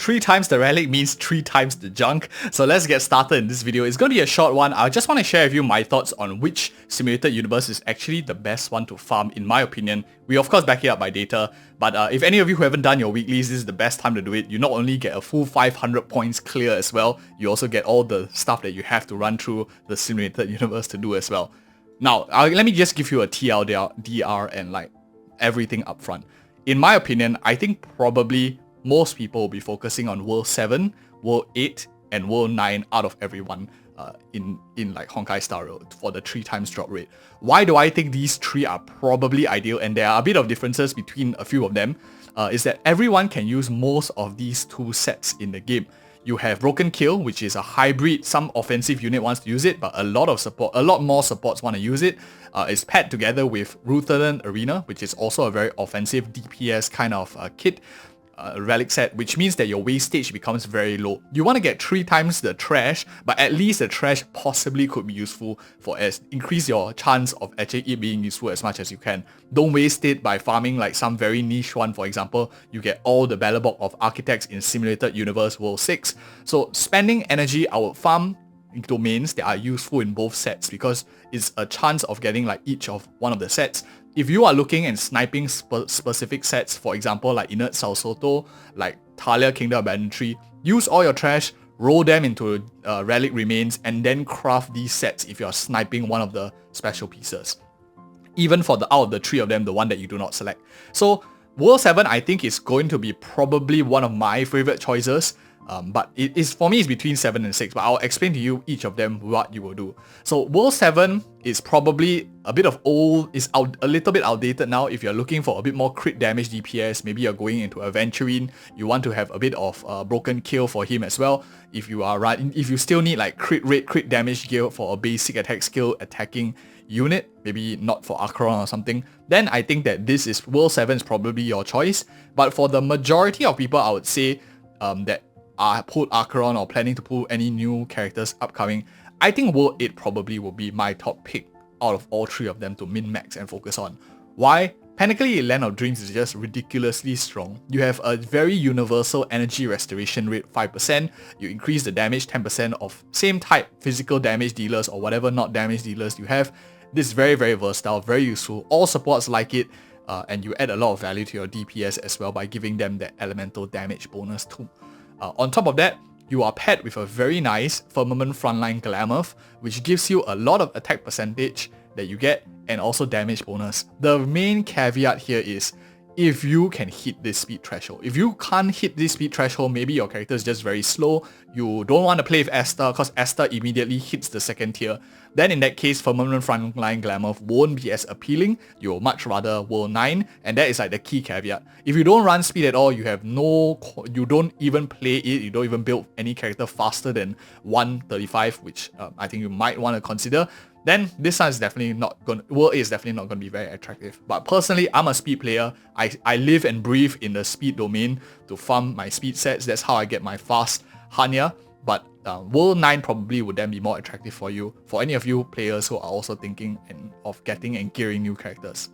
3 times the relic means 3 times the junk. So let's get started in this video. It's going to be a short one. I just want to share with you my thoughts on which simulated universe is actually the best one to farm in my opinion. We of course back it up by data, but if any of you who haven't done your weeklies, this is the best time to do it. You not only get a full 500 points clear as well, you also get all the stuff that you have to run through the simulated universe to do as well. Now, let me just give you a TLDR and like everything up front. In my opinion, I think probably most people will be focusing on World 7, World 8, and World 9 out of everyone in like Honkai style for the 3 times drop rate. Why do I think these 3 are probably ideal, and there are a bit of differences between a few of them, is that everyone can use most of these 2 sets in the game. You have Broken Kill, which is a hybrid. Some offensive unit wants to use it, but a lot more supports want to use it. It's paired together with Rutherland Arena, which is also a very offensive DPS kind of kit. Relic set, which means that your wastage becomes very low. You want to get 3 times the trash, but at least the trash possibly could be useful for increase your chance of actually it being useful as much as you can. Don't waste it by farming like some very niche one. For example, you get all the Balabok of Architects in Simulated Universe World 6. So spending energy, I would farm domains that are useful in both sets because it's a chance of getting like each of one of the sets. If you are looking and sniping specific sets, for example like Inert Salsoto, like Talia Kingdom Abandoned Tree, use all your trash, roll them into Relic Remains, and then craft these sets if you are sniping one of the special pieces. Even for out of the 3 of them, the one that you do not select. So World 7 I think is going to be probably one of my favorite choices. But for me, it's between 7 and 6, but I'll explain to you each of them what you will do. So World 7 is probably a little bit outdated now. If you're looking for a bit more crit damage DPS, maybe you're going into Aventurine, you want to have a bit of Broken Kill for him as well. If you still need like crit damage gear for a basic attack skill attacking unit, maybe not for Akirion or something, then I think that World 7 is probably your choice. But for the majority of people, I would say that pull Akirion or planning to pull any new characters upcoming, I think World 8 probably will be my top pick out of all 3 of them to min-max and focus on. Why? Panacally Land of Dreams is just ridiculously strong. You have a very universal energy restoration rate 5%, you increase the damage 10% of same type physical damage dealers or whatever not damage dealers you have. This is very, very versatile, very useful. All supports like it, and you add a lot of value to your DPS as well by giving them that elemental damage bonus too. On top of that, you are paired with a very nice Firmament Frontline Glamour, which gives you a lot of attack percentage that you get and also damage bonus. The main caveat here is if you can hit this speed threshold. If you can't hit this speed threshold, maybe your character is just very slow, you don't want to play with Esther because Esther immediately hits the 2nd tier, then in that case, Firmament Frontline Glamour won't be as appealing. You'll much rather World 9, and that is like the key caveat. If you don't run speed at all, you don't even play it, you don't even build any character faster than 135, which I think you might want to consider, then this one is definitely World 8 is definitely not going to be very attractive. But personally, I'm a speed player. I live and breathe in the speed domain to farm my speed sets. That's how I get my fast Hanya. But World 9 probably would then be more attractive for you, for any of you players who are also thinking of getting and gearing new characters.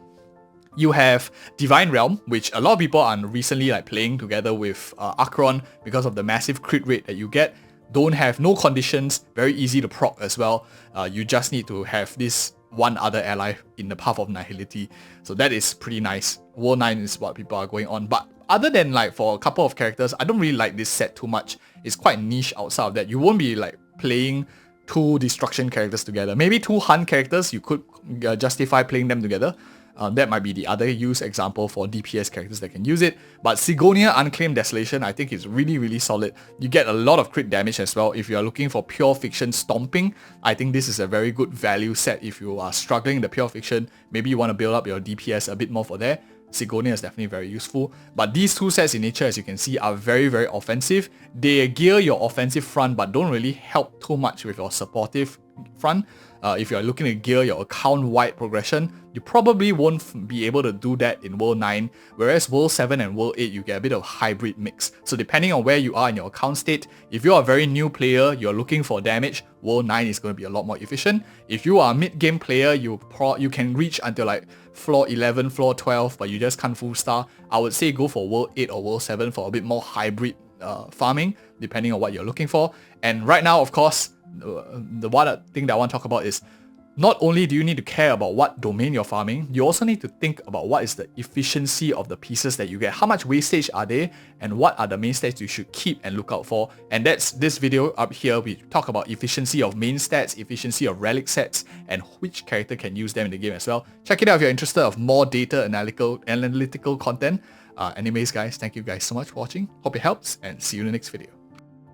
You have Divine Realm, which a lot of people are recently like playing together with Akirion because of the massive crit rate that you get. Don't have no conditions, very easy to proc as well. You just need to have this one other ally in the path of nihility. So that is pretty nice. World 9 is what people are going on. But other than like for a couple of characters, I don't really like this set too much. It's quite niche outside of that. You won't be like playing 2 destruction characters together. Maybe 2 hunt characters, you could justify playing them together. That might be the other use example for DPS characters that can use it. But Sigonia Unclaimed Desolation I think is really, really solid. You get a lot of crit damage as well. If you are looking for pure fiction stomping, I think this is a very good value set. If you are struggling in the pure fiction, maybe you want to build up your DPS a bit more for there. Sigonia is definitely very useful. But these 2 sets in nature, as you can see, are very, very offensive. They gear your offensive front but don't really help too much with your supportive front. If you're looking to gear your account-wide progression, you probably won't be able to do that in World 9, whereas World 7 and World 8, you get a bit of hybrid mix. So depending on where you are in your account state, if you're a very new player, you're looking for damage, World 9 is going to be a lot more efficient. If you are a mid-game player, you can reach until like floor 11, floor 12, but you just can't full star, I would say go for World 8 or World 7 for a bit more hybrid farming, depending on what you're looking for. And right now, of course, the one thing that I want to talk about is not only do you need to care about what domain you're farming, you also need to think about what is the efficiency of the pieces that you get. How much wastage are they, and what are the main stats you should keep and look out for. And that's this video up here. We talk about efficiency of main stats, efficiency of relic sets, and which character can use them in the game as well. Check it out if you're interested of more data analytical content. Anyways guys, thank you guys so much for watching. Hope it helps, and see you in the next video.